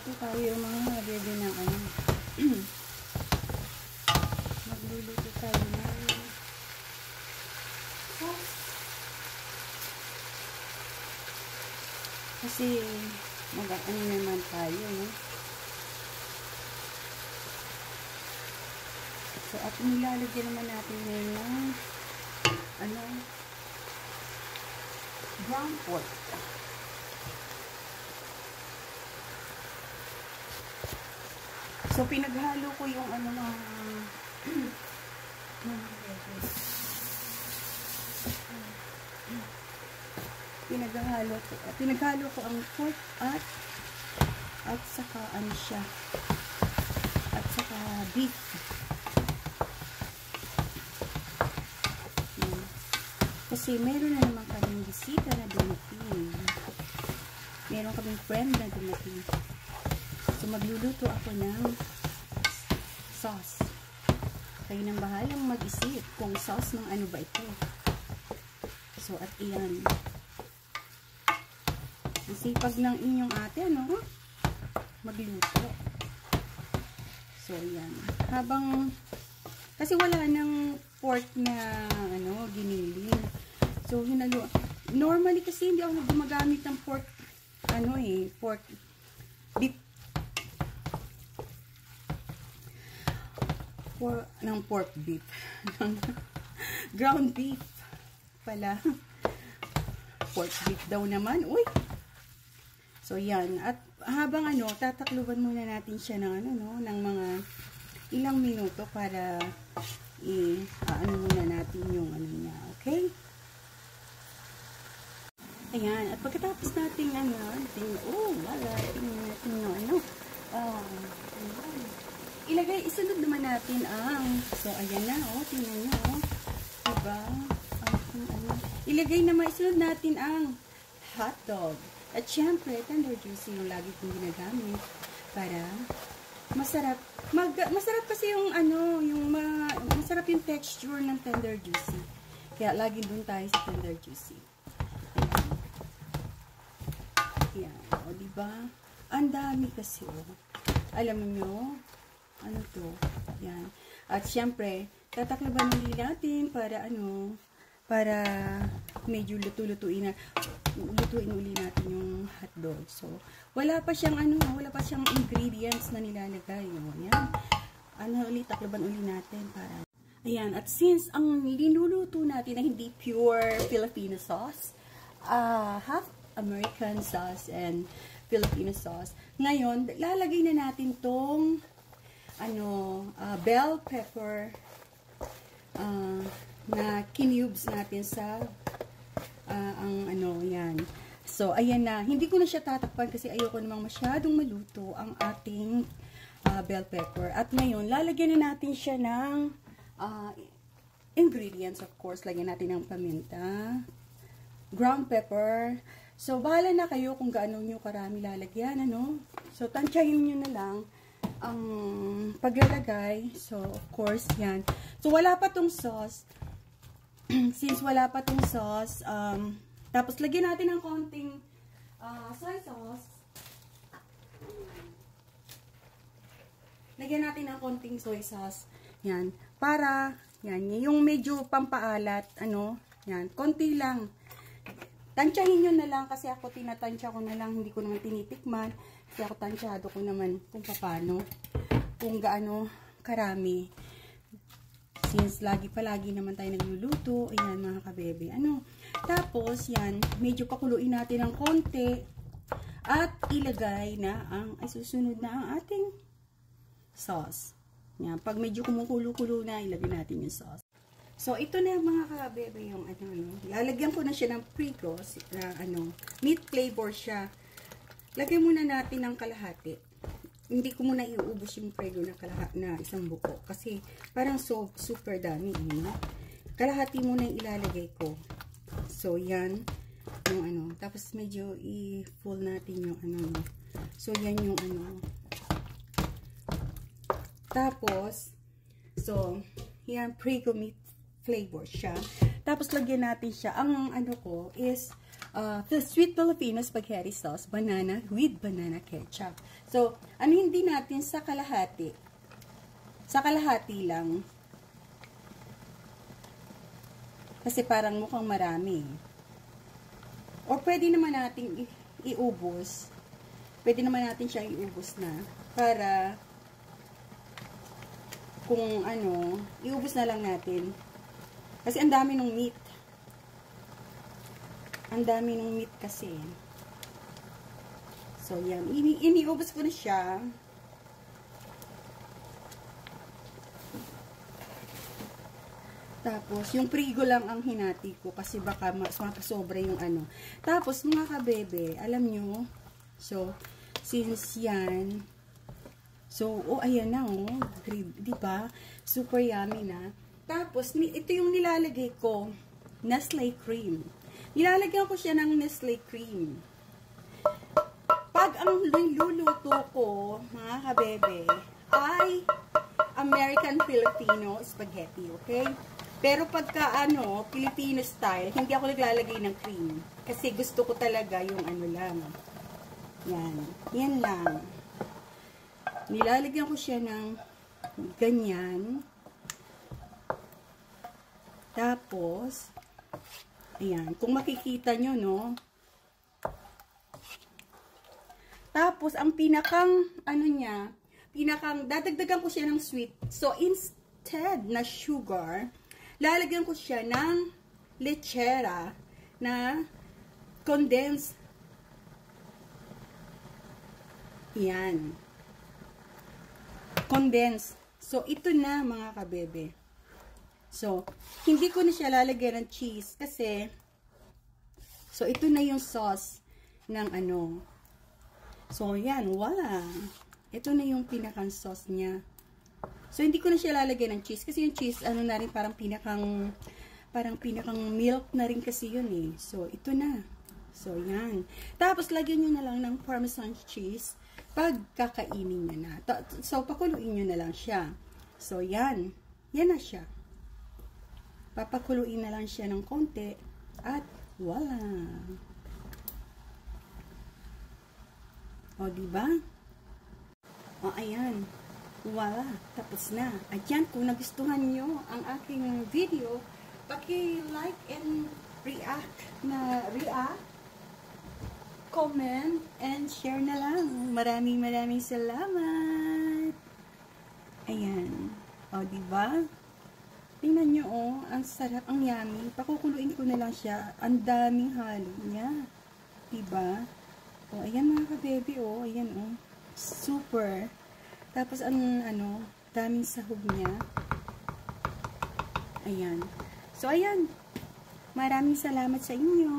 Magluluto tayo mga bebe ng ano. Magluluto tayo ng sauce. Kasi mag-ano naman tayo, no? So, at nilalagyan naman natin ngayon ng ano, brown pork. So, pinaghalo ko yung ano pinaghalo ko ang pork at saka ano siya, at saka beef. Kasi meron na naman kaming bisita na dumating. Meron kaming friend na dumating. So, magluluto ako ng sauce. Kayo nang bahalang mag-isip kung sauce ng ano ba ito. So, at iyan. Masipag ng inyong ate, ano? Magluto. So, yan. Habang, kasi wala nang pork na, ano, giniling. So, hinalo. Normally kasi hindi ako gumagamit ng pork, ano eh, pork beef. Ng pork beef. Ground beef pala. Pork beef daw naman. Uy! So, yan. At habang ano, tatakluban muna natin siya ng ano, no, ng mga ilang minuto para ano muna natin yung ano niya. Okay? Ayan. At pagkatapos natin ano, tingnan natin yung ano. Ilagay, isunod naman natin ang, so, ayan na, tingnan nyo, diba? Ilagay naman, isunod natin ang hotdog. At syempre, tender juicy yung lagi kong ginagamit para masarap. Masarap kasi yung, ano, masarap yung texture ng tender juicy. Kaya, lagi dun tayo sa tender juicy. Ayan. Ayan, diba? Ang dami kasi, alam nyo, ano to? Yan. At syempre, tatakloban ulit natin para ano, para medyo lutuin ulit natin yung hotdog. So, wala pa siyang ano, wala pa siyang ingredients na nilalagay. Yan. Ano ulit, takloban ulit natin para. Ayan. At since ang linuluto natin ay hindi pure Filipino sauce, half American sauce and Filipino sauce. Ngayon, lalagay na natin tong bell pepper na kinubes natin sa yan. So, ayan na. Hindi ko na siya tatakpan kasi ayoko namang masyadong maluto ang ating bell pepper. At ngayon, lalagyan na natin siya ng ingredients, of course. Lagyan natin ng paminta, ground pepper. So, bahala na kayo kung gaano nyo karami lalagyan, ano? So, tansyahin nyo na lang ang paglalagay. So, of course, yan. So, wala pa tong sauce. Since wala pa tong sauce, tapos lagyan natin ng konting soy sauce. Lagyan natin ng konting soy sauce. Yan. Para, yan, yung medyo pampaalat, ano, yan, konti lang. Tansyahin nyo na lang kasi ako tinatansya ko na lang, hindi ko naman tinitikman. Kasi ako tansyado ko naman kung paano, kung gaano karami. Since palagi naman tayo nagluluto, ayan mga kabebe. Tapos yan, medyo pakuluin natin ng konti at ilagay na susunod na ang ating sauce. Yan, pag medyo kumukulo-kulo na, ilagay natin yung sauce. So, ito na mga kabebe yung lalagyan ko na siya ng prego, meat flavor siya. Lagyan muna natin ng kalahati. Hindi ko muna iubos yung prego na isang buko. Kasi, parang super dami. Kalahati muna yung ilalagay ko. So, yan. Yung Tapos, medyo i-full natin yung So, yan yung Tapos, so, yan, prego meat flavor siya. Tapos, lagyan natin siya. Ang ko is, the sweet Filipino spaghetti sauce, banana with banana ketchup. So, hindi natin sa kalahati. Sa kalahati lang. Kasi parang mukhang marami. Or pwede naman natin iubos. Pwede naman natin siyang iubos na. Para, kung iubos na lang natin. Kasi ang dami ng meat. Ang dami ng meat kasi. So, yan. Iniubos ko na siya. Tapos, yung prigo lang ang hinati ko kasi baka mapasobra yung Tapos, mga kabebe, alam nyo, so, since yan, so, ayan na, diba? Super yummy na. Tapos, ito yung nilalagay ko, Nestle cream. Nilalagyan ko siya ng Nestle cream. Pag ang luluto ko, mga kabebe, ay American Filipino spaghetti, okay? Pero pagka Filipino style, hindi ako naglalagay ng cream. Kasi gusto ko talaga yung lang. Yan. Yan lang. Nilalagyan ko siya ng ganyan. Tapos, ayan. Kung makikita nyo, no? Tapos, ang pinakang, dadagdagan ko siya ng sweet. So, instead na sugar, lalagyan ko siya ng lechera na condensed. Yan. Condensed. So, ito na mga kabebe. So, hindi ko na siya lalagyan ng cheese kasi, so, ito na yung sauce ng So, yan. Wala. Ito na yung pinakang sauce niya. So, hindi ko na siya lalagyan ng cheese. Kasi yung cheese, na rin, parang pinakang milk na rin kasi yun eh. So, ito na. So, yan. Tapos, lagyan nyo na lang ng Parmesan cheese pag kakainin nyo na. So, pakuluin nyo na lang siya. So, yan. Yan na siya. Papakuluin na lang siya ng konti. At, wala. O, diba? O, ayan. Wala, tapos na. At yan, kung nagustuhan nyo ang aking video, paki-like and react, comment, and share na lang. Maraming salamat. Ayan. O, diba? Tingnan nyo, ang sarap, ang yummy. Pakukuluin ko na lang siya. Ang daming halo niya. Diba? O, ayan mga kabebe, ayan, super. Tapos, daming sahog niya. Ayan. So, ayan. Maraming salamat sa inyo.